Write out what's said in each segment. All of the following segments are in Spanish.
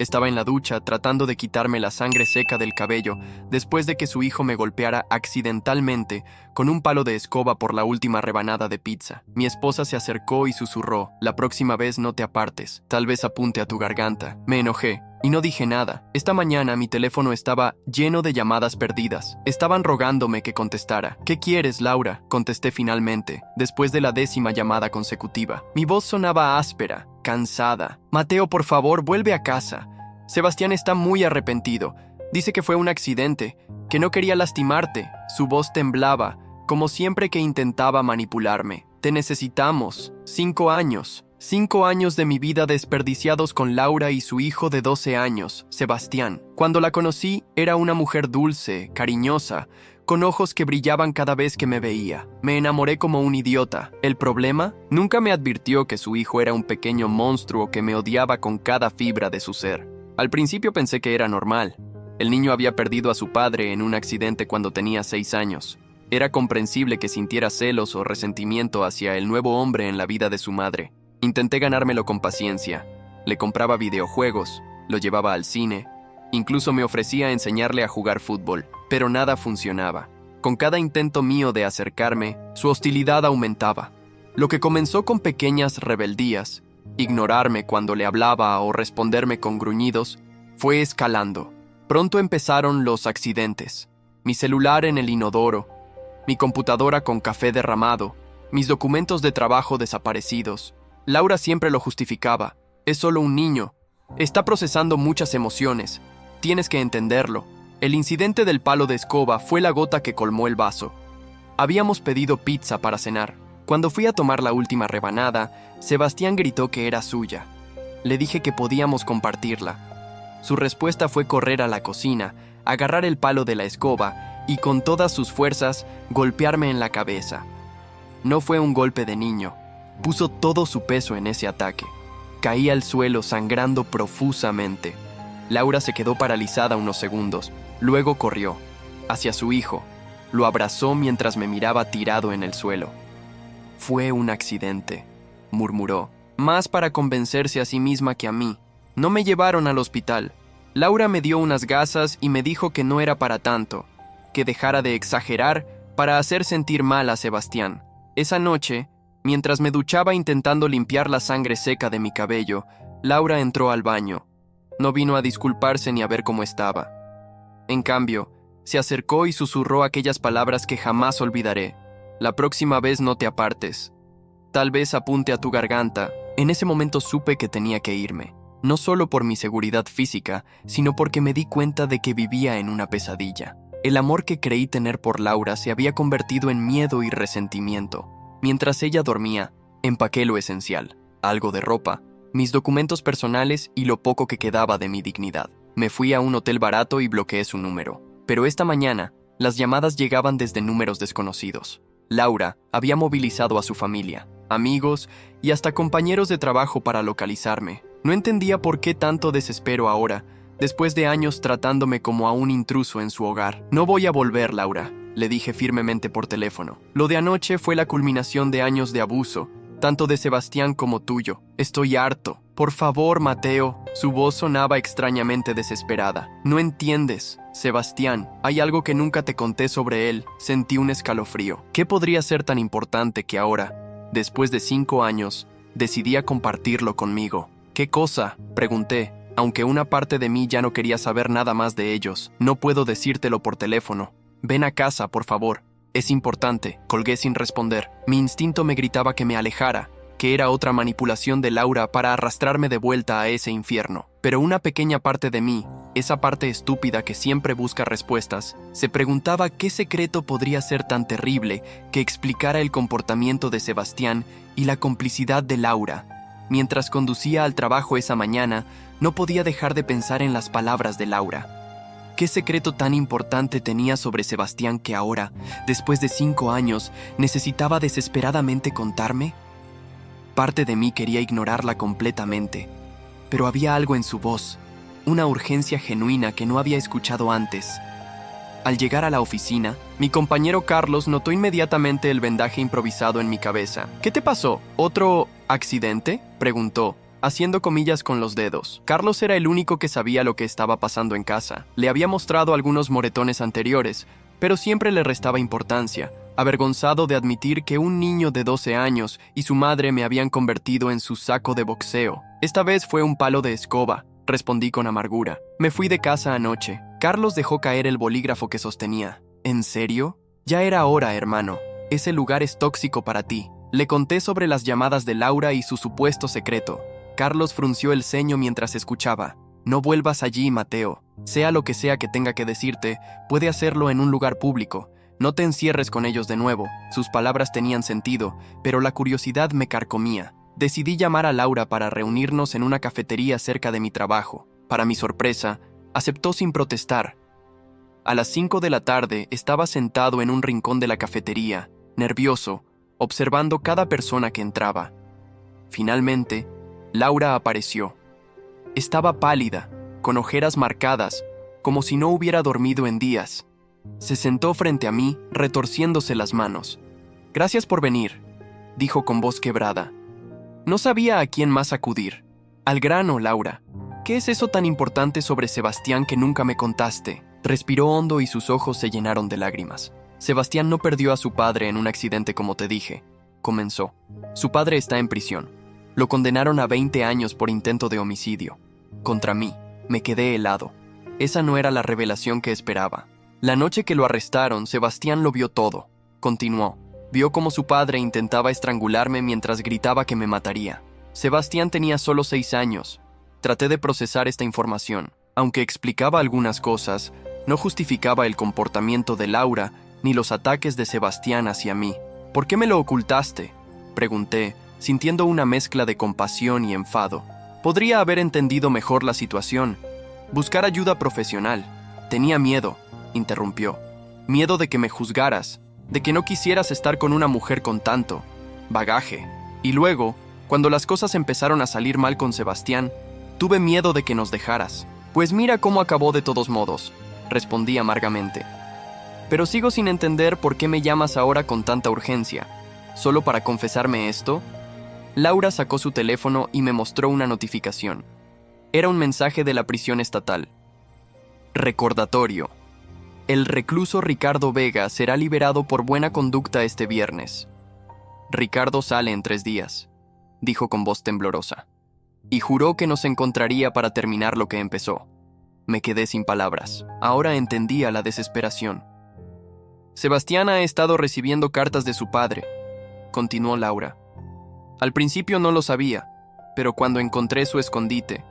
Estaba en la ducha tratando de quitarme la sangre seca del cabello después de que su hijo me golpeara accidentalmente con un palo de escoba por la última rebanada de pizza. Mi esposa se acercó y susurró: «La próxima vez no te apartes, tal vez apunte a tu garganta». Me enojé y no dije nada. Esta mañana mi teléfono estaba lleno de llamadas perdidas. Estaban rogándome que contestara. «¿Qué quieres, Laura?», contesté finalmente, después de la 10ª llamada consecutiva. Mi voz sonaba áspera, cansada. «Mateo, por favor, vuelve a casa. Sebastián está muy arrepentido. Dice que fue un accidente, que no quería lastimarte». Su voz temblaba, como siempre que intentaba manipularme. «Te necesitamos. 5 años. 5 años de mi vida desperdiciados con Laura y su hijo de 12 años, Sebastián. Cuando la conocí, era una mujer dulce, cariñosa, con ojos que brillaban cada vez que me veía. Me enamoré como un idiota. ¿El problema? Nunca me advirtió que su hijo era un pequeño monstruo que me odiaba con cada fibra de su ser. Al principio pensé que era normal. El niño había perdido a su padre en un accidente cuando tenía 6 años. Era comprensible que sintiera celos o resentimiento hacia el nuevo hombre en la vida de su madre. Intenté ganármelo con paciencia. Le compraba videojuegos, lo llevaba al cine, incluso me ofrecía enseñarle a jugar fútbol, pero nada funcionaba. Con cada intento mío de acercarme, su hostilidad aumentaba. Lo que comenzó con pequeñas rebeldías, ignorarme cuando le hablaba o responderme con gruñidos, fue escalando. Pronto empezaron los accidentes. Mi celular en el inodoro, mi computadora con café derramado, mis documentos de trabajo desaparecidos. Laura siempre lo justificaba. «Es solo un niño. Está procesando muchas emociones. Tienes que entenderlo». El incidente del palo de escoba fue la gota que colmó el vaso. Habíamos pedido pizza para cenar. Cuando fui a tomar la última rebanada, Sebastián gritó que era suya. Le dije que podíamos compartirla. Su respuesta fue correr a la cocina, agarrar el palo de la escoba y con todas sus fuerzas golpearme en la cabeza. No fue un golpe de niño. Puso todo su peso en ese ataque. Caí al suelo sangrando profusamente. Laura se quedó paralizada unos segundos. Luego corrió hacia su hijo. Lo abrazó mientras me miraba tirado en el suelo. «Fue un accidente», murmuró, más para convencerse a sí misma que a mí. No me llevaron al hospital. Laura me dio unas gasas y me dijo que no era para tanto, que dejara de exagerar para hacer sentir mal a Sebastián. Esa noche, mientras me duchaba intentando limpiar la sangre seca de mi cabello, Laura entró al baño. No vino a disculparse ni a ver cómo estaba. En cambio, se acercó y susurró aquellas palabras que jamás olvidaré. «La próxima vez no te apartes. Tal vez apunte a tu garganta». En ese momento supe que tenía que irme. No solo por mi seguridad física, sino porque me di cuenta de que vivía en una pesadilla. El amor que creí tener por Laura se había convertido en miedo y resentimiento. Mientras ella dormía, empaqué lo esencial, algo de ropa, mis documentos personales y lo poco que quedaba de mi dignidad. Me fui a un hotel barato y bloqueé su número. Pero esta mañana, las llamadas llegaban desde números desconocidos. Laura había movilizado a su familia, amigos y hasta compañeros de trabajo para localizarme. No entendía por qué tanto desespero ahora, después de años tratándome como a un intruso en su hogar. «No voy a volver, Laura», le dije firmemente por teléfono. «Lo de anoche fue la culminación de años de abuso, tanto de Sebastián como tuyo. Estoy harto. Por favor, Mateo». Su voz sonaba extrañamente desesperada. «No entiendes, Sebastián. Hay algo que nunca te conté sobre él». Sentí un escalofrío. ¿Qué podría ser tan importante que ahora, después de 5 años, decidía compartirlo conmigo? «¿Qué cosa?», pregunté, aunque una parte de mí ya no quería saber nada más de ellos. «No puedo decírtelo por teléfono. Ven a casa, por favor. Es importante». Colgué sin responder. Mi instinto me gritaba que me alejara, que era otra manipulación de Laura para arrastrarme de vuelta a ese infierno. Pero una pequeña parte de mí, esa parte estúpida que siempre busca respuestas, se preguntaba qué secreto podría ser tan terrible que explicara el comportamiento de Sebastián y la complicidad de Laura. Mientras conducía al trabajo esa mañana, no podía dejar de pensar en las palabras de Laura. ¿Qué secreto tan importante tenía sobre Sebastián que ahora, después de 5 años, necesitaba desesperadamente contarme? Parte de mí quería ignorarla completamente, pero había algo en su voz, una urgencia genuina que no había escuchado antes. Al llegar a la oficina, mi compañero Carlos notó inmediatamente el vendaje improvisado en mi cabeza. «¿Qué te pasó? ¿Otro accidente?», preguntó. haciendo comillas con los dedos. Carlos era el único que sabía lo que estaba pasando en casa. Le había mostrado algunos moretones anteriores, pero siempre le restaba importancia, avergonzado de admitir que un niño de 12 años y su madre me habían convertido en su saco de boxeo. Esta vez fue un palo de escoba, respondí con amargura. Me fui de casa anoche. Carlos dejó caer el bolígrafo que sostenía. ¿En serio? Ya era hora, hermano. Ese lugar es tóxico para ti. Le conté sobre las llamadas de Laura y su supuesto secreto. Carlos frunció el ceño mientras escuchaba. No vuelvas allí, Mateo. Sea lo que sea que tenga que decirte, puede hacerlo en un lugar público. No te encierres con ellos de nuevo. Sus palabras tenían sentido, pero la curiosidad me carcomía. Decidí llamar a Laura para reunirnos en una cafetería cerca de mi trabajo. Para mi sorpresa, aceptó sin protestar. A las 5 de la tarde estaba sentado en un rincón de la cafetería, nervioso, observando cada persona que entraba. Finalmente, Laura apareció. Estaba pálida, con ojeras marcadas, como si no hubiera dormido en días. Se sentó frente a mí, retorciéndose las manos. «Gracias por venir», dijo con voz quebrada. No sabía a quién más acudir. «Al grano, Laura. ¿Qué es eso tan importante sobre Sebastián que nunca me contaste?» Respiró hondo y sus ojos se llenaron de lágrimas. «Sebastián no perdió a su padre en un accidente como te dije», comenzó. «Su padre está en prisión. Lo condenaron a 20 años por intento de homicidio. Contra mí, me quedé helado. Esa no era la revelación que esperaba. La noche que lo arrestaron, Sebastián lo vio todo», continuó. «Vio cómo su padre intentaba estrangularme mientras gritaba que me mataría. Sebastián tenía solo 6 años. Traté de procesar esta información. Aunque explicaba algunas cosas, no justificaba el comportamiento de Laura ni los ataques de Sebastián hacia mí. «¿Por qué me lo ocultaste?», pregunté, sintiendo una mezcla de compasión y enfado. Podría haber entendido mejor la situación. Buscar ayuda profesional. Tenía miedo, interrumpió. Miedo de que me juzgaras, de que no quisieras estar con una mujer con tanto bagaje. Y luego, cuando las cosas empezaron a salir mal con Sebastián, tuve miedo de que nos dejaras. Pues mira cómo acabó de todos modos, respondí amargamente. Pero sigo sin entender por qué me llamas ahora con tanta urgencia. ¿Solo para confesarme esto? Laura sacó su teléfono y me mostró una notificación. Era un mensaje de la prisión estatal. Recordatorio. El recluso Ricardo Vega será liberado por buena conducta este viernes. Ricardo sale en 3 días, dijo con voz temblorosa. Y juró que nos encontraría para terminar lo que empezó. Me quedé sin palabras. Ahora entendía la desesperación. Sebastián ha estado recibiendo cartas de su padre, continuó Laura. Al principio no lo sabía, pero cuando encontré su escondite,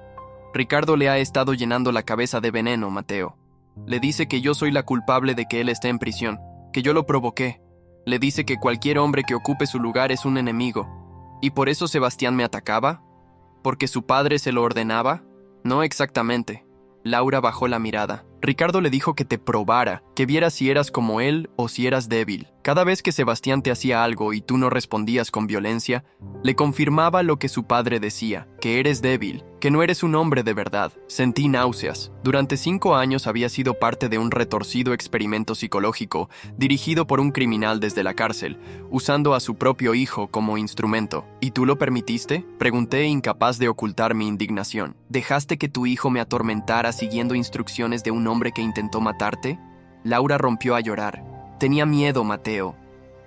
Ricardo le ha estado llenando la cabeza de veneno, Mateo. Le dice que yo soy la culpable de que él esté en prisión, que yo lo provoqué. Le dice que cualquier hombre que ocupe su lugar es un enemigo. ¿Y por eso Sebastián me atacaba? ¿Porque su padre se lo ordenaba? No exactamente. Laura bajó la mirada. Ricardo le dijo que te probara, que viera si eras como él o si eras débil. Cada vez que Sebastián te hacía algo y tú no respondías con violencia, le confirmaba lo que su padre decía, que eres débil, que no eres un hombre de verdad. Sentí náuseas. Durante 5 años había sido parte de un retorcido experimento psicológico dirigido por un criminal desde la cárcel, usando a su propio hijo como instrumento. ¿Y tú lo permitiste?, pregunté, incapaz de ocultar mi indignación. ¿Dejaste que tu hijo me atormentara siguiendo instrucciones de un hombre que intentó matarte? Laura rompió a llorar. Tenía miedo, Mateo.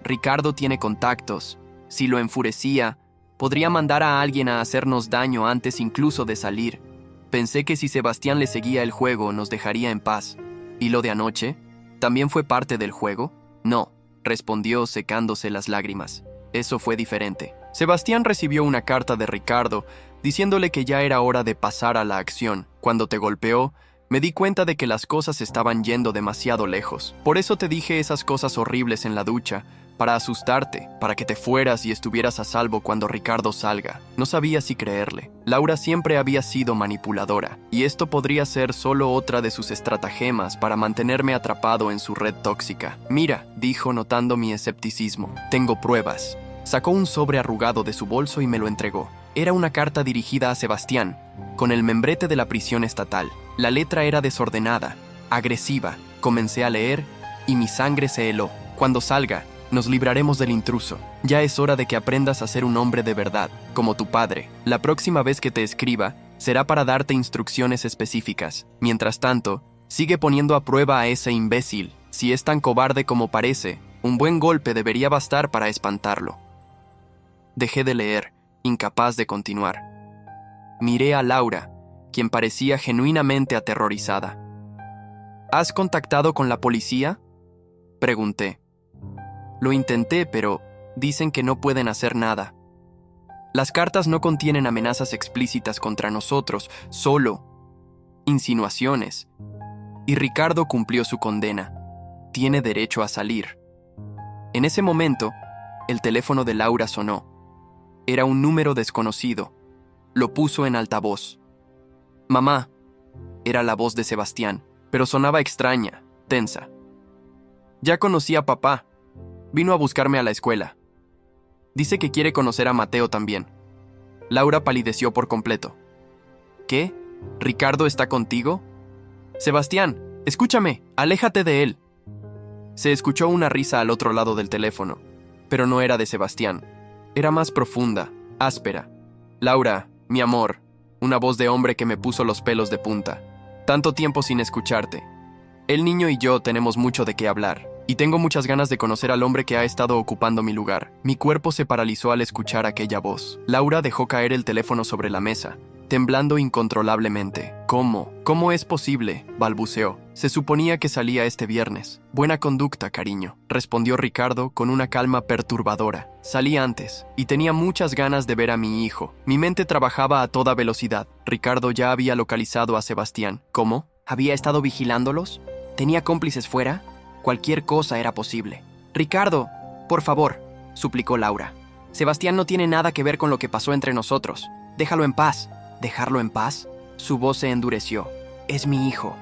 Ricardo tiene contactos. Si lo enfurecía, podría mandar a alguien a hacernos daño antes incluso de salir. Pensé que si Sebastián le seguía el juego, nos dejaría en paz. ¿Y lo de anoche? ¿También fue parte del juego? No, respondió secándose las lágrimas. Eso fue diferente. Sebastián recibió una carta de Ricardo diciéndole que ya era hora de pasar a la acción. Cuando te golpeó, me di cuenta de que las cosas estaban yendo demasiado lejos. Por eso te dije esas cosas horribles en la ducha, para asustarte, para que te fueras y estuvieras a salvo cuando Ricardo salga. No sabía si creerle. Laura siempre había sido manipuladora, y esto podría ser solo otra de sus estratagemas para mantenerme atrapado en su red tóxica. Mira, dijo notando mi escepticismo. Tengo pruebas. Sacó un sobre arrugado de su bolso y me lo entregó. Era una carta dirigida a Sebastián, con el membrete de la prisión estatal. La letra era desordenada, agresiva. Comencé a leer y mi sangre se heló. Cuando salga, Nos libraremos del intruso. Ya es hora de que aprendas a ser un hombre de verdad, como tu padre. La próxima vez que te escriba, será para darte instrucciones específicas. Mientras tanto, sigue poniendo a prueba a ese imbécil. Si es tan cobarde como parece, un buen golpe debería bastar para espantarlo. Dejé de leer, incapaz de continuar. Miré a Laura, quien parecía genuinamente aterrorizada. ¿Has contactado con la policía?, pregunté. Lo intenté, pero dicen que no pueden hacer nada. Las cartas no contienen amenazas explícitas contra nosotros, solo insinuaciones. Y Ricardo cumplió su condena. Tiene derecho a salir. En ese momento, el teléfono de Laura sonó. Era un número desconocido. Lo puso en altavoz. «Mamá», era la voz de Sebastián, pero sonaba extraña, tensa. «Ya conocí a papá. Vino a buscarme a la escuela. Dice que quiere conocer a Mateo también». Laura palideció por completo. «¿Qué? ¿Ricardo está contigo?» «Sebastián, escúchame, aléjate de él». Se escuchó una risa al otro lado del teléfono, pero no era de Sebastián. Era más profunda, áspera. «Laura, mi amor», una voz de hombre que me puso los pelos de punta. «Tanto tiempo sin escucharte. El niño y yo tenemos mucho de qué hablar, y tengo muchas ganas de conocer al hombre que ha estado ocupando mi lugar». Mi cuerpo se paralizó al escuchar aquella voz. Laura dejó caer el teléfono sobre la mesa, temblando incontrolablemente. «¿Cómo? ¿Cómo es posible?», balbuceó. «Se suponía que salía este viernes». «Buena conducta, cariño», respondió Ricardo con una calma perturbadora. «Salí antes, y tenía muchas ganas de ver a mi hijo. Mi mente trabajaba a toda velocidad». Ricardo ya había localizado a Sebastián. «¿Cómo? ¿Había estado vigilándolos? ¿Tenía cómplices fuera? Cualquier cosa era posible». «Ricardo, por favor», suplicó Laura. «Sebastián no tiene nada que ver con lo que pasó entre nosotros. Déjalo en paz». «¿Dejarlo en paz?». Su voz se endureció. «Es mi hijo.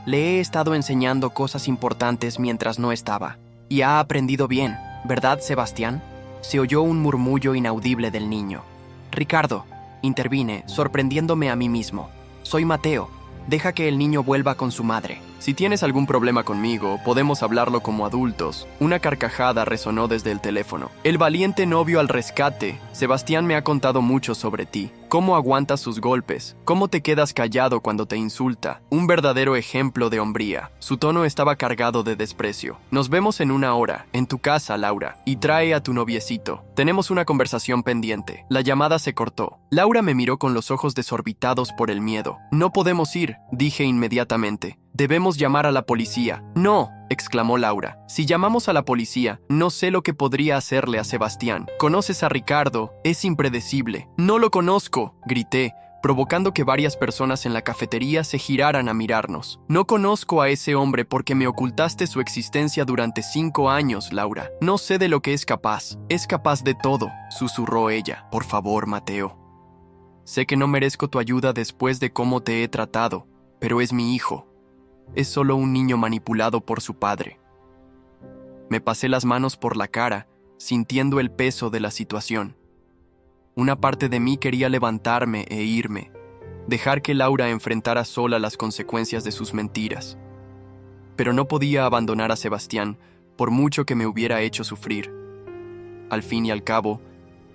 Le he estado enseñando cosas importantes mientras no estaba. Y ha aprendido bien, ¿verdad, Sebastián?». Se oyó un murmullo inaudible del niño. «Ricardo», intervine, sorprendiéndome a mí mismo. «Soy Mateo. Deja que el niño vuelva con su madre». «Si tienes algún problema conmigo, podemos hablarlo como adultos». Una carcajada resonó desde el teléfono. «El valiente novio al rescate. Sebastián me ha contado mucho sobre ti. Cómo aguantas sus golpes, cómo te quedas callado cuando te insulta. Un verdadero ejemplo de hombría». Su tono estaba cargado de desprecio. «Nos vemos en 1 hora, en tu casa, Laura, y trae a tu noviecito. Tenemos una conversación pendiente». La llamada se cortó. Laura me miró con los ojos desorbitados por el miedo. «No podemos ir», dije inmediatamente. «Debemos llamar a la policía». «No», exclamó Laura. «Si llamamos a la policía, no sé lo que podría hacerle a Sebastián. ¿Conoces a Ricardo? Es impredecible». «No lo conozco», grité, provocando que varias personas en la cafetería se giraran a mirarnos. «No conozco a ese hombre porque me ocultaste su existencia durante 5 años, Laura. No sé de lo que es capaz. Es capaz de todo», susurró ella. «Por favor, Mateo. Sé que no merezco tu ayuda después de cómo te he tratado, pero es mi hijo. Es solo un niño manipulado por su padre». Me pasé las manos por la cara, sintiendo el peso de la situación. Una parte de mí quería levantarme e irme, dejar que Laura enfrentara sola las consecuencias de sus mentiras. Pero no podía abandonar a Sebastián, por mucho que me hubiera hecho sufrir. Al fin y al cabo,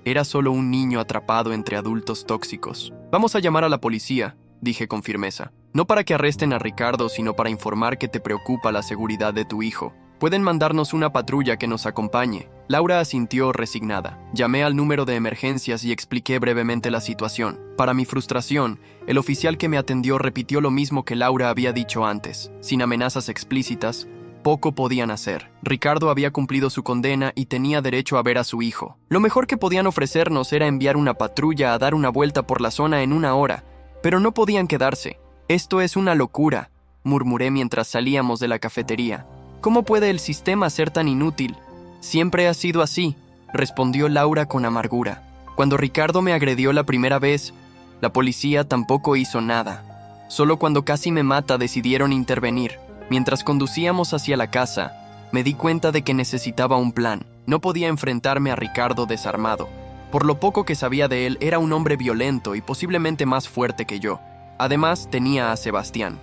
era solo un niño atrapado entre adultos tóxicos. «Vamos a llamar a la policía», dije con firmeza. «No para que arresten a Ricardo, sino para informar que te preocupa la seguridad de tu hijo. Pueden mandarnos una patrulla que nos acompañe». Laura asintió resignada. Llamé al número de emergencias y expliqué brevemente la situación. Para mi frustración, el oficial que me atendió repitió lo mismo que Laura había dicho antes. Sin amenazas explícitas, poco podían hacer. Ricardo había cumplido su condena y tenía derecho a ver a su hijo. Lo mejor que podían ofrecernos era enviar una patrulla a dar una vuelta por la zona en 1 hora, pero no podían quedarse. «Esto es una locura», murmuré mientras salíamos de la cafetería. «¿Cómo puede el sistema ser tan inútil?». «Siempre ha sido así», respondió Laura con amargura. «Cuando Ricardo me agredió la primera vez, la policía tampoco hizo nada. Solo cuando casi me mata decidieron intervenir. Mientras conducíamos hacia la casa, me di cuenta de que necesitaba un plan. No podía enfrentarme a Ricardo desarmado. Por lo poco que sabía de él, era un hombre violento y posiblemente más fuerte que yo. Además, tenía a Sebastián.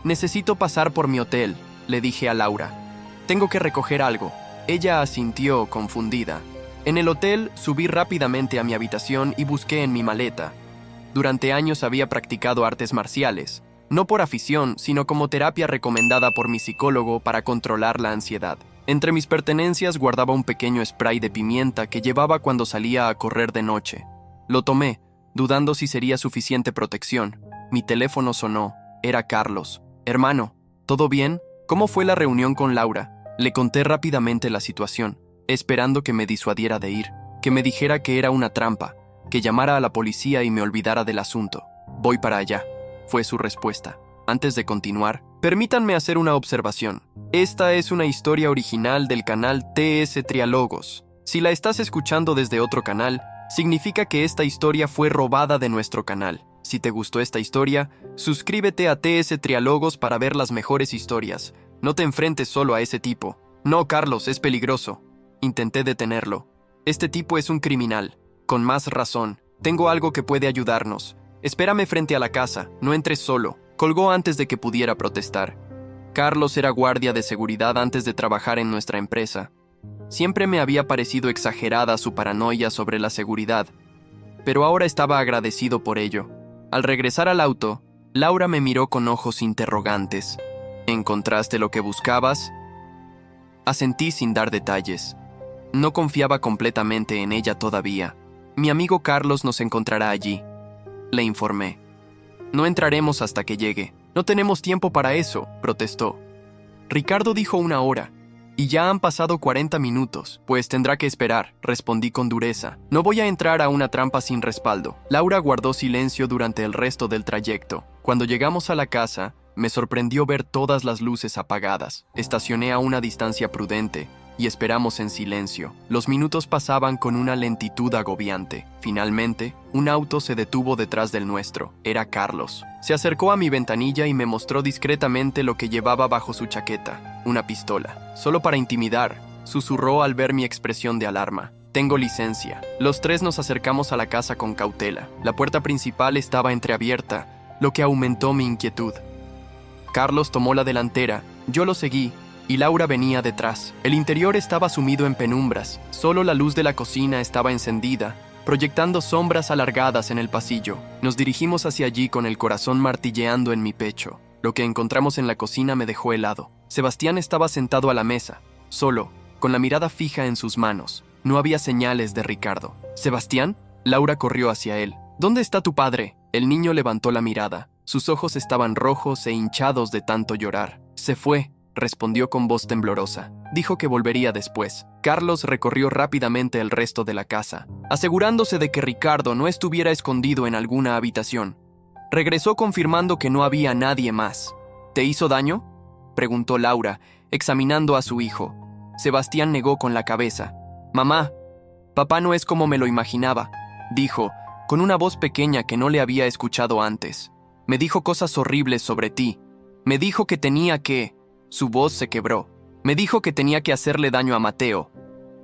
«Necesito pasar por mi hotel», le dije a Laura. «Tengo que recoger algo». Ella asintió, confundida. En el hotel, subí rápidamente a mi habitación y busqué en mi maleta. Durante años había practicado artes marciales, no por afición, sino como terapia recomendada por mi psicólogo para controlar la ansiedad. Entre mis pertenencias guardaba un pequeño spray de pimienta que llevaba cuando salía a correr de noche. Lo tomé, dudando si sería suficiente protección. Mi teléfono sonó. Era Carlos. «Hermano, ¿todo bien? ¿Cómo fue la reunión con Laura?» Le conté rápidamente la situación, esperando que me disuadiera de ir, que me dijera que era una trampa, que llamara a la policía y me olvidara del asunto. «Voy para allá», fue su respuesta. Antes de continuar, permítanme hacer una observación. Esta es una historia original del canal TS Triálogos. Si la estás escuchando desde otro canal, significa que esta historia fue robada de nuestro canal. Si te gustó esta historia, suscríbete a TS Triálogos para ver las mejores historias. No te enfrentes solo a ese tipo. «No, Carlos, es peligroso». Intenté detenerlo. «Este tipo es un criminal. Con más razón. Tengo algo que puede ayudarnos. Espérame frente a la casa, no entres solo». Colgó antes de que pudiera protestar. Carlos era guardia de seguridad antes de trabajar en nuestra empresa. Siempre me había parecido exagerada su paranoia sobre la seguridad, pero ahora estaba agradecido por ello. Al regresar al auto, Laura me miró con ojos interrogantes. «¿Encontraste lo que buscabas?» Asentí sin dar detalles. No confiaba completamente en ella todavía. «Mi amigo Carlos nos encontrará allí», le informé. «No entraremos hasta que llegue. No tenemos tiempo para eso», protestó. «Ricardo dijo 1 hora, y ya han pasado 40 minutos. Pues tendrá que esperar», respondí con dureza. «No voy a entrar a una trampa sin respaldo». Laura guardó silencio durante el resto del trayecto. Cuando llegamos a la casa, me sorprendió ver todas las luces apagadas. Estacioné a una distancia prudente y esperamos en silencio. Los minutos pasaban con una lentitud agobiante. Finalmente, un auto se detuvo detrás del nuestro. Era Carlos. Se acercó a mi ventanilla y me mostró discretamente lo que llevaba bajo su chaqueta. Una pistola. «Solo para intimidar», susurró al ver mi expresión de alarma. «Tengo licencia». Los tres nos acercamos a la casa con cautela. La puerta principal estaba entreabierta, lo que aumentó mi inquietud. Carlos tomó la delantera, yo lo seguí, y Laura venía detrás. El interior estaba sumido en penumbras. Solo la luz de la cocina estaba encendida, proyectando sombras alargadas en el pasillo. Nos dirigimos hacia allí con el corazón martilleando en mi pecho. Lo que encontramos en la cocina me dejó helado. Sebastián estaba sentado a la mesa, solo, con la mirada fija en sus manos. No había señales de Ricardo. «¿Sebastián?» Laura corrió hacia él. «¿Dónde está tu padre?» El niño levantó la mirada. Sus ojos estaban rojos e hinchados de tanto llorar. «Se fue», respondió con voz temblorosa. «Dijo que volvería después». Carlos recorrió rápidamente el resto de la casa, asegurándose de que Ricardo no estuviera escondido en alguna habitación. Regresó confirmando que no había nadie más. «¿Te hizo daño?», preguntó Laura, examinando a su hijo. Sebastián negó con la cabeza. «Mamá, papá no es como me lo imaginaba», dijo, con una voz pequeña que no le había escuchado antes. «Me dijo cosas horribles sobre ti. Me dijo que tenía que...» Su voz se quebró. «Me dijo que tenía que hacerle daño a Mateo.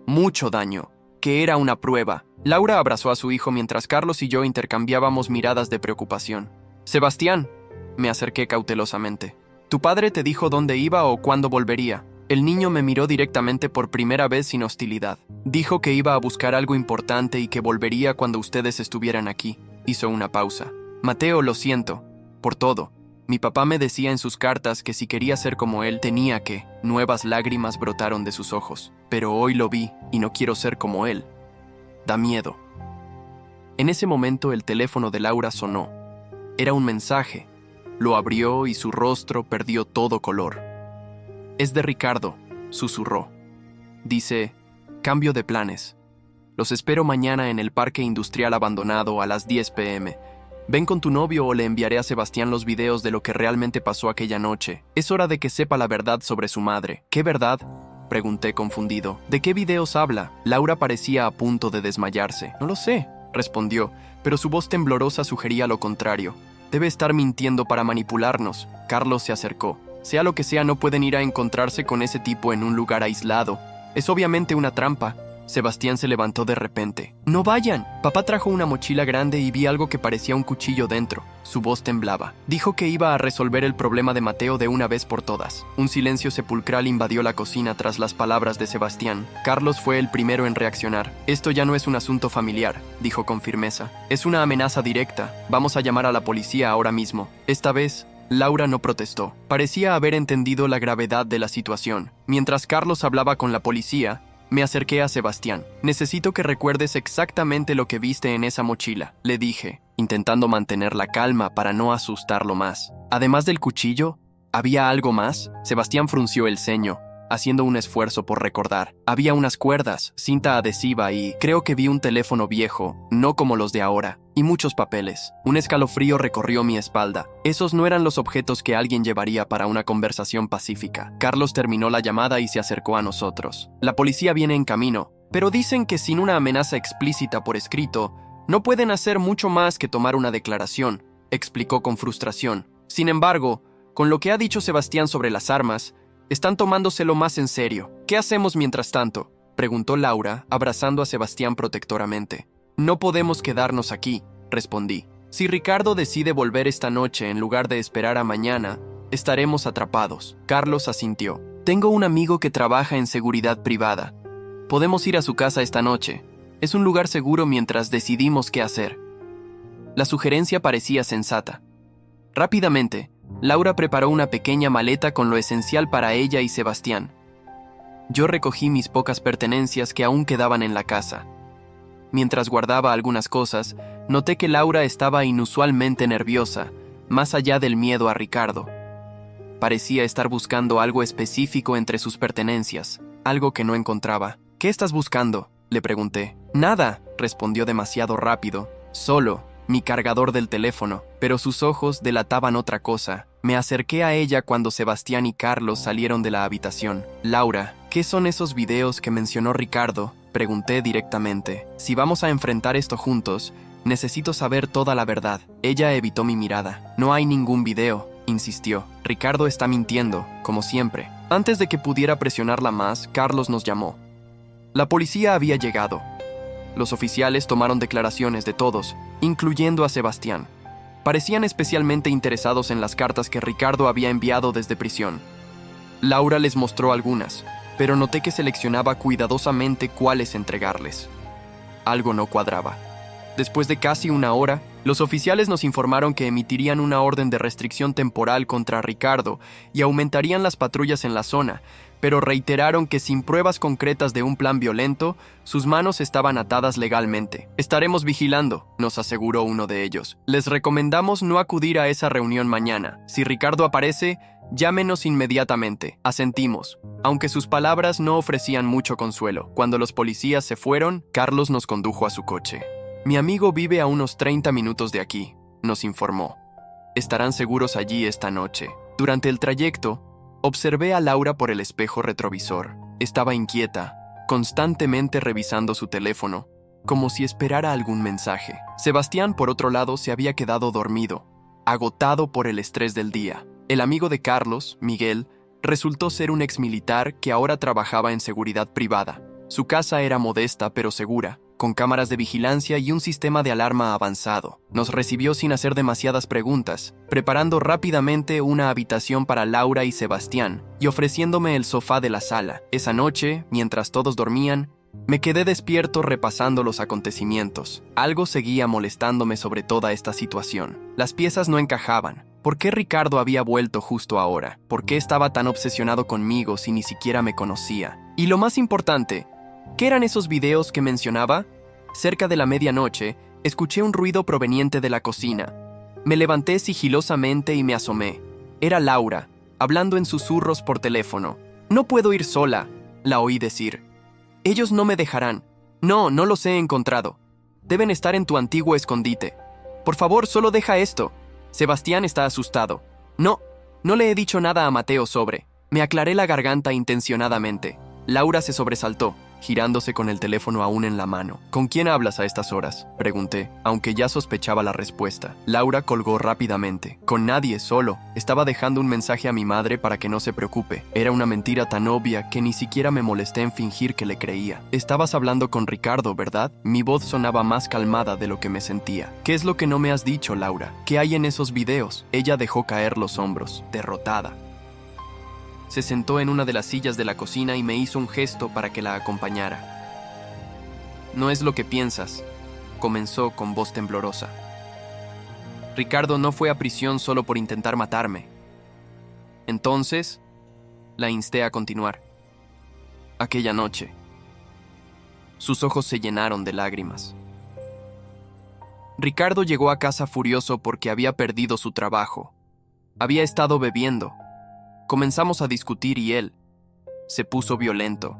Mucho daño. Que era una prueba». Laura abrazó a su hijo mientras Carlos y yo intercambiábamos miradas de preocupación. «Sebastián», me acerqué cautelosamente. «¿Tu padre te dijo dónde iba o cuándo volvería?» El niño me miró directamente por primera vez sin hostilidad. «Dijo que iba a buscar algo importante y que volvería cuando ustedes estuvieran aquí». Hizo una pausa. «Mateo, lo siento. Por todo. Mi papá me decía en sus cartas que si quería ser como él, tenía que...». Nuevas lágrimas brotaron de sus ojos. «Pero hoy lo vi y no quiero ser como él. Da miedo». En ese momento el teléfono de Laura sonó. Era un mensaje. Lo abrió y su rostro perdió todo color. «Es de Ricardo», susurró. Dice: «Cambio de planes. Los espero mañana en el parque industrial abandonado a las 10 p.m. Ven con tu novio o le enviaré a Sebastián los videos de lo que realmente pasó aquella noche. Es hora de que sepa la verdad sobre su madre». «¿Qué verdad?», pregunté confundido. «¿De qué videos habla?». Laura parecía a punto de desmayarse. «No lo sé», respondió, pero su voz temblorosa sugería lo contrario. «Debe estar mintiendo para manipularnos». Carlos se acercó. «Sea lo que sea, no pueden ir a encontrarse con ese tipo en un lugar aislado. Es obviamente una trampa. Sebastián se levantó de repente. ¡No vayan! Papá trajo una mochila grande y vi algo que parecía un cuchillo dentro. Su voz temblaba. Dijo que iba a resolver el problema de Mateo de una vez por todas. Un silencio sepulcral invadió la cocina tras las palabras de Sebastián. Carlos fue el primero en reaccionar. Esto ya no es un asunto familiar, dijo con firmeza. Es una amenaza directa. Vamos a llamar a la policía ahora mismo. Esta vez, Laura no protestó. Parecía haber entendido la gravedad de la situación. Mientras Carlos hablaba con la policía, me acerqué a Sebastián. Necesito que recuerdes exactamente lo que viste en esa mochila, le dije, intentando mantener la calma para no asustarlo más. Además del cuchillo, ¿había algo más? Sebastián frunció el ceño, haciendo un esfuerzo por recordar. Había unas cuerdas, cinta adhesiva y creo que vi un teléfono viejo, no como los de ahora, y muchos papeles. Un escalofrío recorrió mi espalda. Esos no eran los objetos que alguien llevaría para una conversación pacífica. Carlos terminó la llamada y se acercó a nosotros. La policía viene en camino, pero dicen que sin una amenaza explícita por escrito, no pueden hacer mucho más que tomar una declaración, explicó con frustración. Sin embargo, con lo que ha dicho Sebastián sobre las armas, están tomándoselo más en serio. ¿Qué hacemos mientras tanto?, preguntó Laura, abrazando a Sebastián protectoramente. No podemos quedarnos aquí, respondí. Si Ricardo decide volver esta noche en lugar de esperar a mañana, estaremos atrapados. Carlos asintió. Tengo un amigo que trabaja en seguridad privada. Podemos ir a su casa esta noche. Es un lugar seguro mientras decidimos qué hacer. La sugerencia parecía sensata. Rápidamente, Laura preparó una pequeña maleta con lo esencial para ella y Sebastián. Yo recogí mis pocas pertenencias que aún quedaban en la casa. Mientras guardaba algunas cosas, noté que Laura estaba inusualmente nerviosa, más allá del miedo a Ricardo. Parecía estar buscando algo específico entre sus pertenencias, algo que no encontraba. ¿Qué estás buscando?, le pregunté. Nada, respondió demasiado rápido. Solo mi cargador del teléfono, pero sus ojos delataban otra cosa. Me acerqué a ella cuando Sebastián y Carlos salieron de la habitación. Laura, ¿qué son esos videos que mencionó Ricardo?, pregunté directamente. Si vamos a enfrentar esto juntos, necesito saber toda la verdad. Ella evitó mi mirada. No hay ningún video, insistió. Ricardo está mintiendo, como siempre. Antes de que pudiera presionarla más, Carlos nos llamó. La policía había llegado. Los oficiales tomaron declaraciones de todos, incluyendo a Sebastián. Parecían especialmente interesados en las cartas que Ricardo había enviado desde prisión. Laura les mostró algunas, pero noté que seleccionaba cuidadosamente cuáles entregarles. Algo no cuadraba. Después de casi una hora, los oficiales nos informaron que emitirían una orden de restricción temporal contra Ricardo y aumentarían las patrullas en la zona, pero reiteraron que sin pruebas concretas de un plan violento, sus manos estaban atadas legalmente. Estaremos vigilando, nos aseguró uno de ellos. Les recomendamos no acudir a esa reunión mañana. Si Ricardo aparece, llámenos inmediatamente. Asentimos, aunque sus palabras no ofrecían mucho consuelo. Cuando los policías se fueron, Carlos nos condujo a su coche. Mi amigo vive a unos 30 minutos de aquí, nos informó. Estarán seguros allí esta noche. Durante el trayecto, observé a Laura por el espejo retrovisor. Estaba inquieta, constantemente revisando su teléfono, como si esperara algún mensaje. Sebastián, por otro lado, se había quedado dormido, agotado por el estrés del día. El amigo de Carlos, Miguel, resultó ser un exmilitar que ahora trabajaba en seguridad privada. Su casa era modesta pero segura, con cámaras de vigilancia y un sistema de alarma avanzado. Nos recibió sin hacer demasiadas preguntas, preparando rápidamente una habitación para Laura y Sebastián y ofreciéndome el sofá de la sala. Esa noche, mientras todos dormían, me quedé despierto repasando los acontecimientos. Algo seguía molestándome sobre toda esta situación. Las piezas no encajaban. ¿Por qué Ricardo había vuelto justo ahora? ¿Por qué estaba tan obsesionado conmigo si ni siquiera me conocía? Y lo más importante, ¿qué eran esos videos que mencionaba? Cerca de la medianoche, escuché un ruido proveniente de la cocina. Me levanté sigilosamente y me asomé. Era Laura, hablando en susurros por teléfono. «No puedo ir sola», la oí decir. «Ellos no me dejarán. No los he encontrado. Deben estar en tu antiguo escondite. Por favor, solo deja esto». Sebastián está asustado. No le he dicho nada a Mateo sobre. Me aclaré la garganta intencionadamente. Laura se sobresaltó. girándose con el teléfono aún en la mano. ¿Con quién hablas a estas horas?, pregunté, aunque ya sospechaba la respuesta. Laura colgó rápidamente. Con nadie, solo. Estaba dejando un mensaje a mi madre para que no se preocupe. Era una mentira tan obvia que ni siquiera me molesté en fingir que le creía. Estabas hablando con Ricardo, ¿verdad? Mi voz sonaba más calmada de lo que me sentía. ¿Qué es lo que no me has dicho, Laura? ¿Qué hay en esos videos? Ella dejó caer los hombros, derrotada. Se sentó en una de las sillas de la cocina y me hizo un gesto para que la acompañara. No es lo que piensas, comenzó con voz temblorosa. Ricardo no fue a prisión solo por intentar matarme. Entonces, la insté a continuar. Aquella noche, sus ojos se llenaron de lágrimas. Ricardo llegó a casa furioso porque había perdido su trabajo. Había estado bebiendo. Comenzamos a discutir y él se puso violento.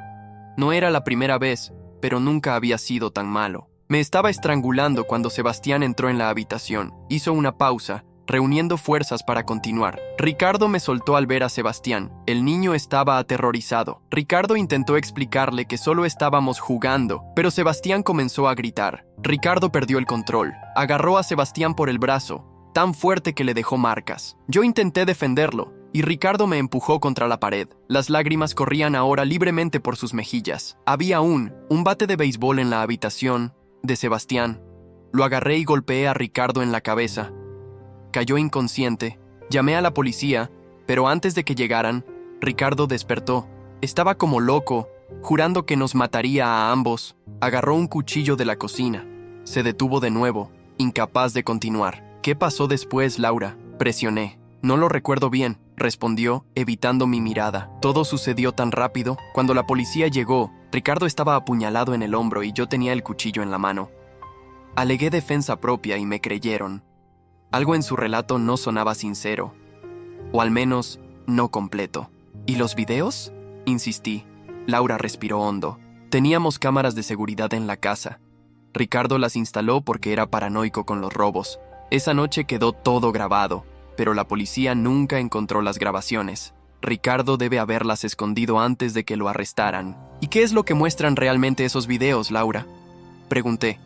No era la primera vez, pero nunca había sido tan malo. Me estaba estrangulando cuando Sebastián entró en la habitación. Hizo una pausa, reuniendo fuerzas para continuar. Ricardo me soltó al ver a Sebastián. El niño estaba aterrorizado. Ricardo intentó explicarle que solo estábamos jugando, pero Sebastián comenzó a gritar. Ricardo perdió el control. Agarró a Sebastián por el brazo, tan fuerte que le dejó marcas. Yo intenté defenderlo, y Ricardo me empujó contra la pared. Las lágrimas corrían ahora libremente por sus mejillas. Había un bate de béisbol en la habitación de Sebastián. Lo agarré y golpeé a Ricardo en la cabeza. Cayó inconsciente. Llamé a la policía, pero antes de que llegaran, Ricardo despertó. Estaba como loco, jurando que nos mataría a ambos. Agarró un cuchillo de la cocina. Se detuvo de nuevo, incapaz de continuar. ¿Qué pasó después, Laura?, presioné. No lo recuerdo bien, respondió, evitando mi mirada. Todo sucedió tan rápido. Cuando la policía llegó, Ricardo estaba apuñalado en el hombro y yo tenía el cuchillo en la mano. Alegué defensa propia y me creyeron. Algo en su relato no sonaba sincero, o al menos no completo. ¿Y los videos?, insistí. Laura respiró hondo. Teníamos cámaras de seguridad en la casa. Ricardo las instaló porque era paranoico con los robos. Esa noche quedó todo grabado, pero la policía nunca encontró las grabaciones. Ricardo debe haberlas escondido antes de que lo arrestaran. ¿Y qué es lo que muestran realmente esos videos, Laura?, pregunté,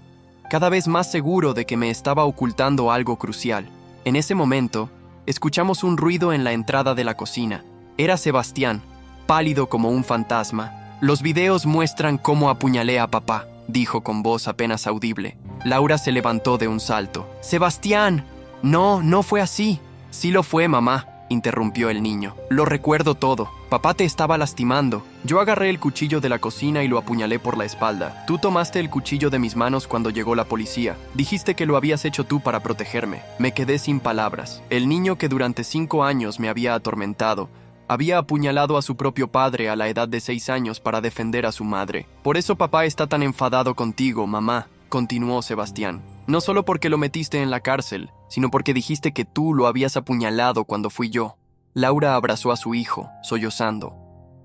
cada vez más seguro de que me estaba ocultando algo crucial. En ese momento, escuchamos un ruido en la entrada de la cocina. Era Sebastián, pálido como un fantasma. Los videos muestran cómo apuñalé a papá, dijo con voz apenas audible. Laura se levantó de un salto. ¡Sebastián! No fue así. Sí lo fue, mamá, interrumpió el niño. Lo recuerdo todo. Papá te estaba lastimando. Yo agarré el cuchillo de la cocina y lo apuñalé por la espalda. Tú tomaste el cuchillo de mis manos cuando llegó la policía. Dijiste que lo habías hecho tú para protegerme. Me quedé sin palabras. El niño que durante 5 años me había atormentado había apuñalado a su propio padre a la edad de 6 años para defender a su madre. Por eso papá está tan enfadado contigo, mamá, continuó Sebastián. No solo porque lo metiste en la cárcel, sino porque dijiste que tú lo habías apuñalado cuando fui yo. Laura abrazó a su hijo, sollozando.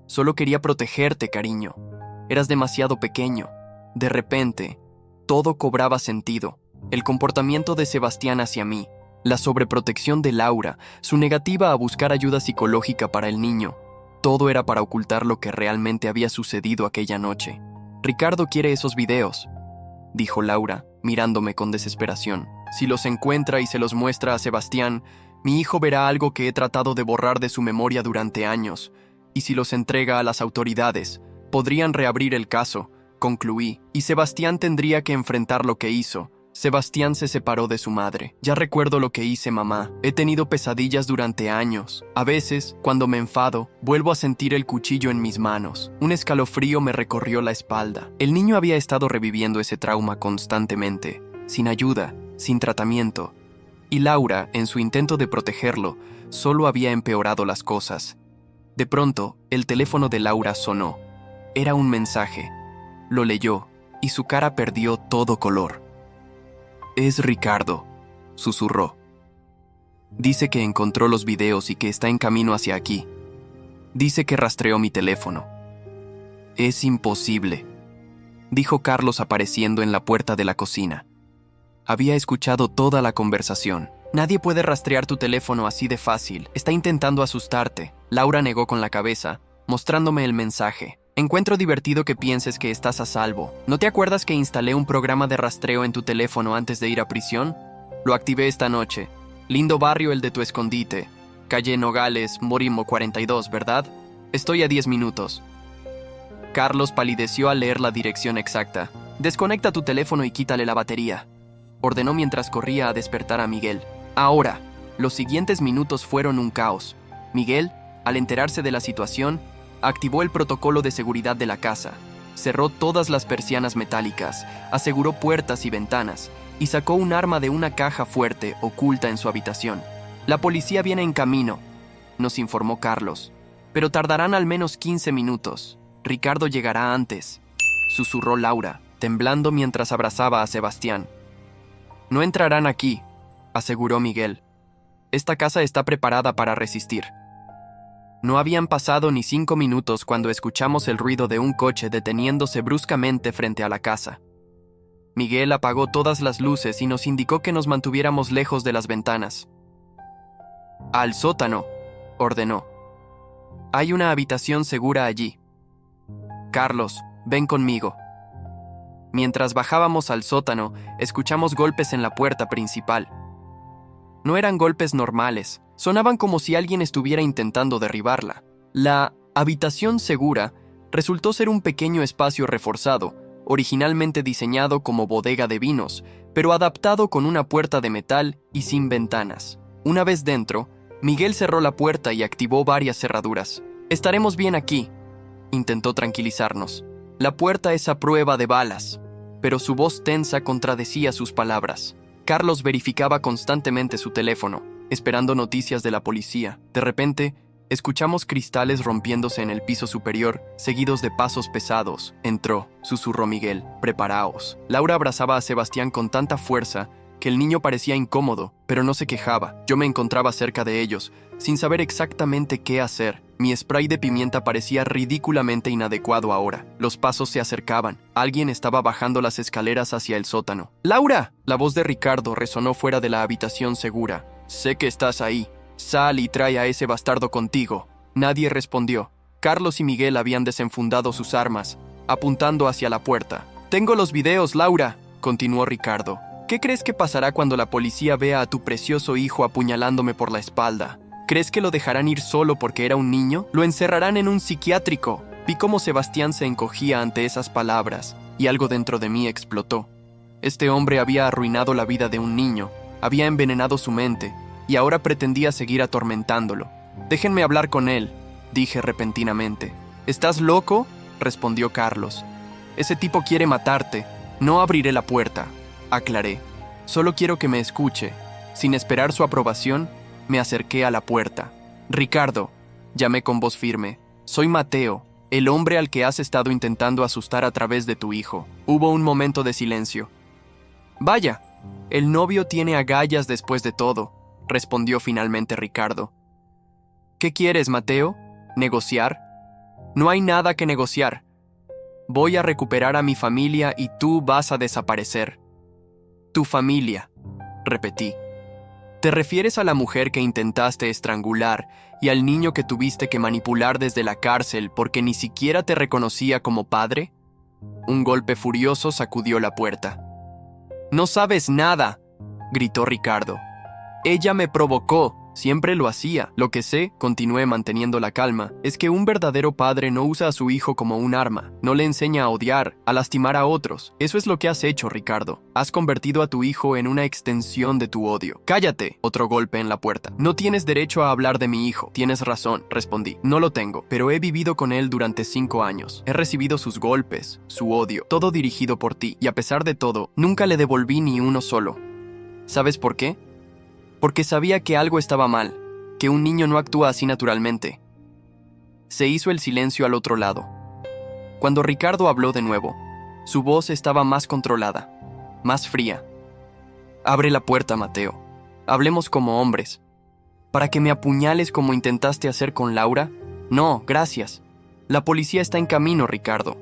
Solo quería protegerte, cariño. Eras demasiado pequeño. De repente, todo cobraba sentido. El comportamiento de Sebastián hacia mí, la sobreprotección de Laura, su negativa a buscar ayuda psicológica para el niño. Todo era para ocultar lo que realmente había sucedido aquella noche. Ricardo quiere esos videos, dijo Laura, mirándome con desesperación. Si los encuentra y se los muestra a Sebastián, mi hijo verá algo que he tratado de borrar de su memoria durante años. Y si los entrega a las autoridades, podrían reabrir el caso, concluí, y Sebastián tendría que enfrentar lo que hizo. Sebastián se separó de su madre. Ya recuerdo lo que hice, mamá. He tenido pesadillas durante años. A veces, cuando me enfado, vuelvo a sentir el cuchillo en mis manos. Un escalofrío me recorrió la espalda. El niño había estado reviviendo ese trauma constantemente, sin ayuda, sin tratamiento. Y Laura, en su intento de protegerlo, solo había empeorado las cosas. De pronto, el teléfono de Laura sonó. Era un mensaje. Lo leyó, y su cara perdió todo color. «Es Ricardo», susurró. «Dice que encontró los videos y que está en camino hacia aquí. Dice que rastreó mi teléfono». «Es imposible», dijo Carlos apareciendo en la puerta de la cocina. Había escuchado toda la conversación. «Nadie puede rastrear tu teléfono así de fácil. Está intentando asustarte». Laura negó con la cabeza, mostrándome el mensaje. Encuentro divertido que pienses que estás a salvo. ¿No te acuerdas que instalé un programa de rastreo en tu teléfono antes de ir a prisión? Lo activé esta noche. Lindo barrio el de tu escondite. Calle Nogales, Morimo 42, ¿verdad? Estoy a 10 minutos. Carlos palideció al leer la dirección exacta. Desconecta tu teléfono y quítale la batería, ordenó mientras corría a despertar a Miguel. Ahora, los siguientes minutos fueron un caos. Miguel, al enterarse de la situación, activó el protocolo de seguridad de la casa, cerró todas las persianas metálicas, aseguró puertas y ventanas, y sacó un arma de una caja fuerte oculta en su habitación. La policía viene en camino, nos informó Carlos, pero tardarán al menos 15 minutos. Ricardo llegará antes, susurró Laura, temblando mientras abrazaba a Sebastián. No entrarán aquí, aseguró Miguel. Esta casa está preparada para resistir. No habían pasado ni 5 minutos cuando escuchamos el ruido de un coche deteniéndose bruscamente frente a la casa. Miguel apagó todas las luces y nos indicó que nos mantuviéramos lejos de las ventanas. Al sótano, ordenó. Hay una habitación segura allí. Carlos, ven conmigo. Mientras bajábamos al sótano, escuchamos golpes en la puerta principal. No eran golpes normales, sonaban como si alguien estuviera intentando derribarla. La habitación segura resultó ser un pequeño espacio reforzado, originalmente diseñado como bodega de vinos, pero adaptado con una puerta de metal y sin ventanas. Una vez dentro, Miguel cerró la puerta y activó varias cerraduras. Estaremos bien aquí, intentó tranquilizarnos. La puerta es a prueba de balas, pero su voz tensa contradecía sus palabras. Carlos verificaba constantemente su teléfono, esperando noticias de la policía. De repente, escuchamos cristales rompiéndose en el piso superior, seguidos de pasos pesados. Entró, susurró Miguel. Preparaos. Laura abrazaba a Sebastián con tanta fuerza que el niño parecía incómodo, pero no se quejaba. Yo me encontraba cerca de ellos, sin saber exactamente qué hacer. Mi spray de pimienta parecía ridículamente inadecuado ahora. Los pasos se acercaban. Alguien estaba bajando las escaleras hacia el sótano. ¡Laura! La voz de Ricardo resonó fuera de la habitación segura. Sé que estás ahí. Sal y trae a ese bastardo contigo. Nadie respondió. Carlos y Miguel habían desenfundado sus armas, apuntando hacia la puerta. Tengo los videos, Laura, continuó Ricardo. ¿Qué crees que pasará cuando la policía vea a tu precioso hijo apuñalándome por la espalda? ¿Crees que lo dejarán ir solo porque era un niño? Lo encerrarán en un psiquiátrico. Vi cómo Sebastián se encogía ante esas palabras, y algo dentro de mí explotó. Este hombre había arruinado la vida de un niño, había envenenado su mente, y ahora pretendía seguir atormentándolo. Déjenme hablar con él, dije repentinamente. ¿Estás loco?, respondió Carlos. Ese tipo quiere matarte. No abriré la puerta, aclaré. Solo quiero que me escuche. Sin esperar su aprobación, me acerqué a la puerta. Ricardo, llamé con voz firme. Soy Mateo, el hombre al que has estado intentando asustar a través de tu hijo. Hubo un momento de silencio. Vaya, el novio tiene agallas después de todo, respondió finalmente Ricardo. ¿Qué quieres, Mateo? ¿Negociar? No hay nada que negociar. Voy a recuperar a mi familia y tú vas a desaparecer. Tu familia, repetí. ¿Te refieres a la mujer que intentaste estrangular y al niño que tuviste que manipular desde la cárcel porque ni siquiera te reconocía como padre? Un golpe furioso sacudió la puerta. «No sabes nada», gritó Ricardo. «Ella me provocó. Siempre lo hacía. Lo que sé», continué manteniendo la calma, «es que un verdadero padre no usa a su hijo como un arma. No le enseña a odiar, a lastimar a otros. Eso es lo que has hecho, Ricardo. Has convertido a tu hijo en una extensión de tu odio». «Cállate», otro golpe en la puerta. «No tienes derecho a hablar de mi hijo». «Tienes razón», respondí. «No lo tengo, pero he vivido con él durante 5 años. He recibido sus golpes, su odio, todo dirigido por ti. Y a pesar de todo, nunca le devolví ni uno solo. ¿Sabes por qué? Porque sabía que algo estaba mal, que un niño no actúa así naturalmente». Se hizo el silencio al otro lado. Cuando Ricardo habló de nuevo, su voz estaba más controlada, más fría. «Abre la puerta, Mateo. Hablemos como hombres. ¿Para que me apuñales como intentaste hacer con Laura? No, gracias. La policía está en camino, Ricardo.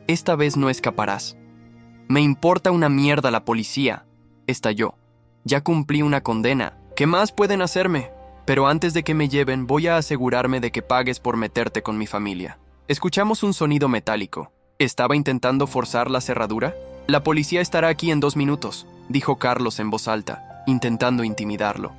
Esta vez no escaparás». «Me importa una mierda la policía», estalló. «Ya cumplí una condena. ¿Qué más pueden hacerme? Pero antes de que me lleven, voy a asegurarme de que pagues por meterte con mi familia». Escuchamos un sonido metálico. ¿Estaba intentando forzar la cerradura? La policía estará aquí en 2 minutos, dijo Carlos en voz alta, intentando intimidarlo.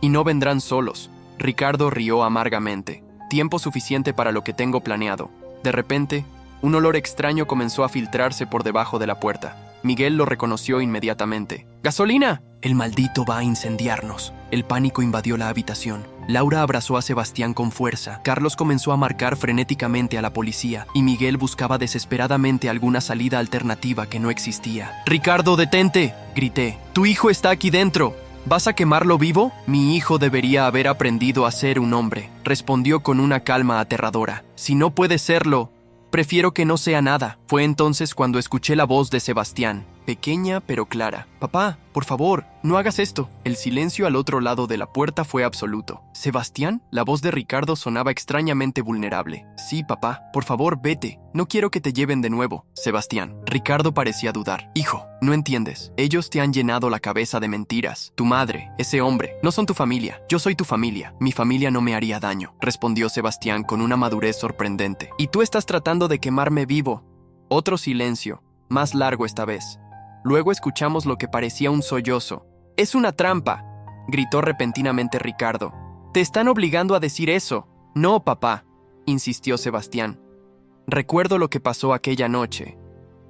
Y no vendrán solos. Ricardo rió amargamente. Tiempo suficiente para lo que tengo planeado. De repente, un olor extraño comenzó a filtrarse por debajo de la puerta. Miguel lo reconoció inmediatamente. ¡Gasolina! El maldito va a incendiarnos. El pánico invadió la habitación. Laura abrazó a Sebastián con fuerza. Carlos comenzó a marcar frenéticamente a la policía y Miguel buscaba desesperadamente alguna salida alternativa que no existía. ¡Ricardo, detente!, grité. ¡Tu hijo está aquí dentro! ¿Vas a quemarlo vivo? Mi hijo debería haber aprendido a ser un hombre, respondió con una calma aterradora. Si no puede serlo, prefiero que no sea nada. Fue entonces cuando escuché la voz de Sebastián, pequeña pero clara. Papá, por favor, no hagas esto. El silencio al otro lado de la puerta fue absoluto. ¿Sebastián? La voz de Ricardo sonaba extrañamente vulnerable. Sí, papá, por favor, vete. No quiero que te lleven de nuevo. Sebastián. Ricardo parecía dudar. Hijo, no entiendes. Ellos te han llenado la cabeza de mentiras. Tu madre, ese hombre, no son tu familia. Yo soy tu familia. Mi familia no me haría daño, respondió Sebastián con una madurez sorprendente. Y tú estás tratando de quemarme vivo. Otro silencio, más largo esta vez. Luego escuchamos lo que parecía un sollozo. ¡Es una trampa!, gritó repentinamente Ricardo. ¡Te están obligando a decir eso! No, papá, insistió Sebastián. Recuerdo lo que pasó aquella noche.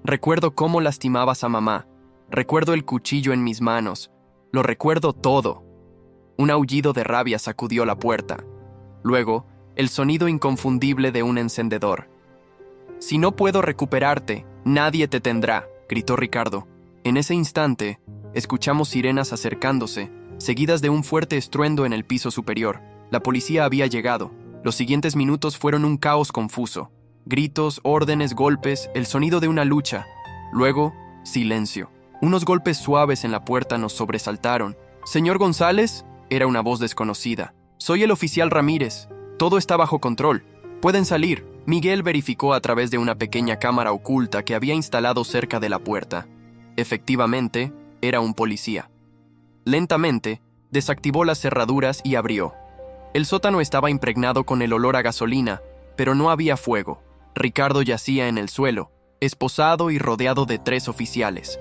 Recuerdo cómo lastimabas a mamá. Recuerdo el cuchillo en mis manos. Lo recuerdo todo. Un aullido de rabia sacudió la puerta. Luego, el sonido inconfundible de un encendedor. Si no puedo recuperarte, nadie te tendrá, gritó Ricardo. En ese instante, escuchamos sirenas acercándose, seguidas de un fuerte estruendo en el piso superior. La policía había llegado. Los siguientes minutos fueron un caos confuso. Gritos, órdenes, golpes, el sonido de una lucha. Luego, silencio. Unos golpes suaves en la puerta nos sobresaltaron. «¿Señor González?», era una voz desconocida. «Soy el oficial Ramírez. Todo está bajo control. Pueden salir». Miguel verificó a través de una pequeña cámara oculta que había instalado cerca de la puerta. Efectivamente, era un policía. Lentamente, desactivó las cerraduras y abrió. El sótano estaba impregnado con el olor a gasolina, pero no había fuego. Ricardo yacía en el suelo, esposado y rodeado de 3 oficiales.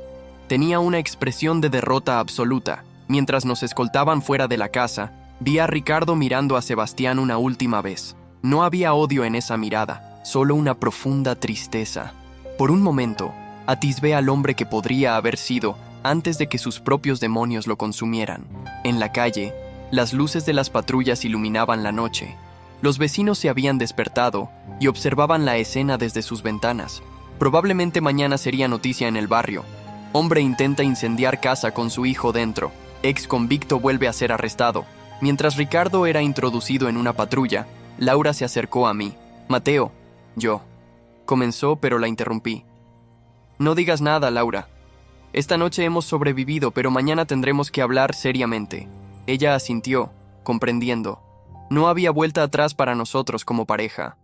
Tenía una expresión de derrota absoluta. Mientras nos escoltaban fuera de la casa, vi a Ricardo mirando a Sebastián una última vez. No había odio en esa mirada, solo una profunda tristeza. Por un momento, atisbé al hombre que podría haber sido antes de que sus propios demonios lo consumieran. En la calle, las luces de las patrullas iluminaban la noche. Los vecinos se habían despertado y observaban la escena desde sus ventanas. Probablemente mañana sería noticia en el barrio. Hombre intenta incendiar casa con su hijo dentro. Ex convicto vuelve a ser arrestado. Mientras Ricardo era introducido en una patrulla, Laura se acercó a mí. «Mateo», yo. Comenzó, pero la interrumpí. «No digas nada, Laura. Esta noche hemos sobrevivido, pero mañana tendremos que hablar seriamente». Ella asintió, comprendiendo. No había vuelta atrás para nosotros como pareja.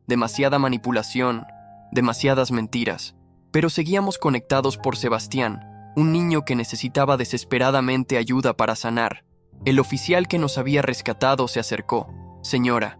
Demasiada manipulación, demasiadas mentiras. Pero seguíamos conectados por Sebastián, un niño que necesitaba desesperadamente ayuda para sanar. El oficial que nos había rescatado se acercó. «Señora,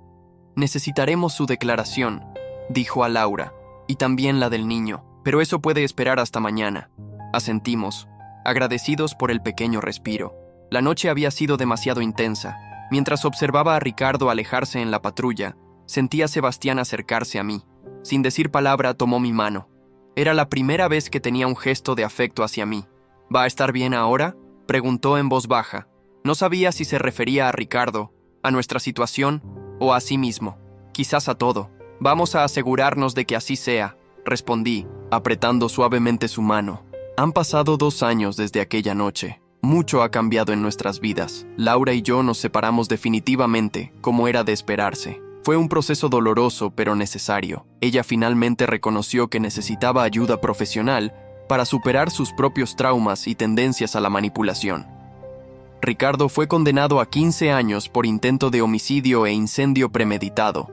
necesitaremos su declaración», dijo a Laura, «y también la del niño, pero eso puede esperar hasta mañana». Asentimos, agradecidos por el pequeño respiro. La noche había sido demasiado intensa. Mientras observaba a Ricardo alejarse en la patrulla, sentí a Sebastián acercarse a mí. Sin decir palabra, tomó mi mano. Era la primera vez que tenía un gesto de afecto hacia mí. «¿Va a estar bien ahora?», preguntó en voz baja. No sabía si se refería a Ricardo, a nuestra situación o a sí mismo. Quizás a todo. «Vamos a asegurarnos de que así sea», respondí, apretando suavemente su mano. Han pasado 2 años desde aquella noche. Mucho ha cambiado en nuestras vidas. Laura y yo nos separamos definitivamente, como era de esperarse. Fue un proceso doloroso pero necesario. Ella finalmente reconoció que necesitaba ayuda profesional para superar sus propios traumas y tendencias a la manipulación. Ricardo fue condenado a 15 años por intento de homicidio e incendio premeditado.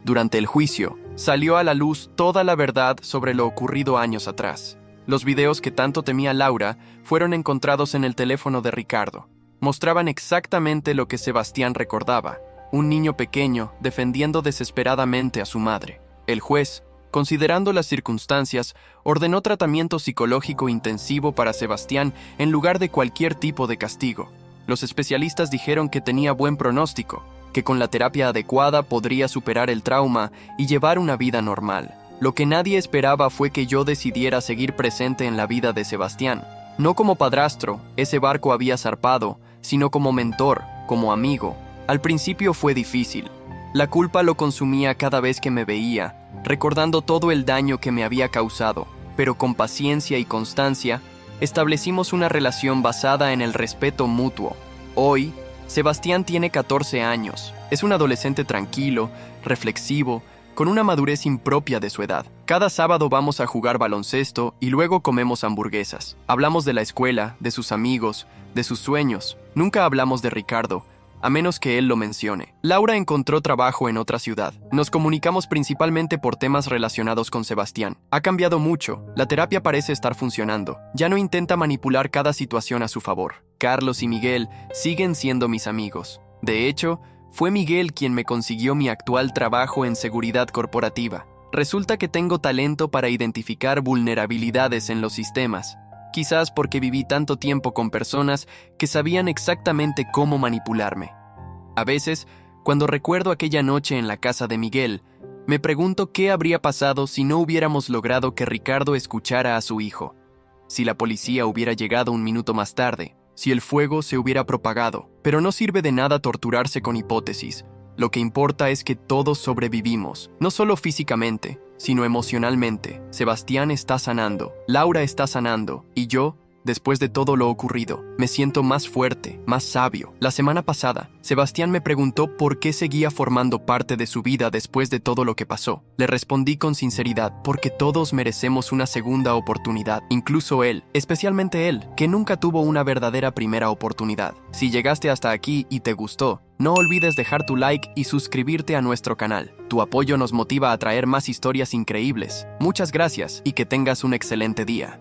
Durante el juicio, salió a la luz toda la verdad sobre lo ocurrido años atrás. Los videos que tanto temía Laura fueron encontrados en el teléfono de Ricardo. Mostraban exactamente lo que Sebastián recordaba: un niño pequeño defendiendo desesperadamente a su madre. El juez, considerando las circunstancias, ordenó tratamiento psicológico intensivo para Sebastián en lugar de cualquier tipo de castigo. Los especialistas dijeron que tenía buen pronóstico, que con la terapia adecuada podría superar el trauma y llevar una vida normal. Lo que nadie esperaba fue que yo decidiera seguir presente en la vida de Sebastián. No como padrastro, ese barco había zarpado, sino como mentor, como amigo. Al principio fue difícil. La culpa lo consumía cada vez que me veía, recordando todo el daño que me había causado, pero con paciencia y constancia, establecimos una relación basada en el respeto mutuo. Hoy, Sebastián tiene 14 años. Es un adolescente tranquilo, reflexivo, con una madurez impropia de su edad. Cada sábado vamos a jugar baloncesto y luego comemos hamburguesas. Hablamos de la escuela, de sus amigos, de sus sueños. Nunca hablamos de Ricardo, a menos que él lo mencione. Laura encontró trabajo en otra ciudad. Nos comunicamos principalmente por temas relacionados con Sebastián. Ha cambiado mucho. La terapia parece estar funcionando. Ya no intenta manipular cada situación a su favor. Carlos y Miguel siguen siendo mis amigos. De hecho, fue Miguel quien me consiguió mi actual trabajo en seguridad corporativa. Resulta que tengo talento para identificar vulnerabilidades en los sistemas. Quizás porque viví tanto tiempo con personas que sabían exactamente cómo manipularme. A veces, cuando recuerdo aquella noche en la casa de Miguel, me pregunto qué habría pasado si no hubiéramos logrado que Ricardo escuchara a su hijo. Si la policía hubiera llegado un minuto más tarde, si el fuego se hubiera propagado. Pero no sirve de nada torturarse con hipótesis. Lo que importa es que todos sobrevivimos, no solo físicamente, sino emocionalmente. Sebastián está sanando, Laura está sanando, y yo, después de todo lo ocurrido, me siento más fuerte, más sabio. La semana pasada, Sebastián me preguntó por qué seguía formando parte de su vida después de todo lo que pasó. Le respondí con sinceridad, porque todos merecemos una segunda oportunidad, incluso él, especialmente él, que nunca tuvo una verdadera primera oportunidad. Si llegaste hasta aquí y te gustó, no olvides dejar tu like y suscribirte a nuestro canal. Tu apoyo nos motiva a traer más historias increíbles. Muchas gracias y que tengas un excelente día.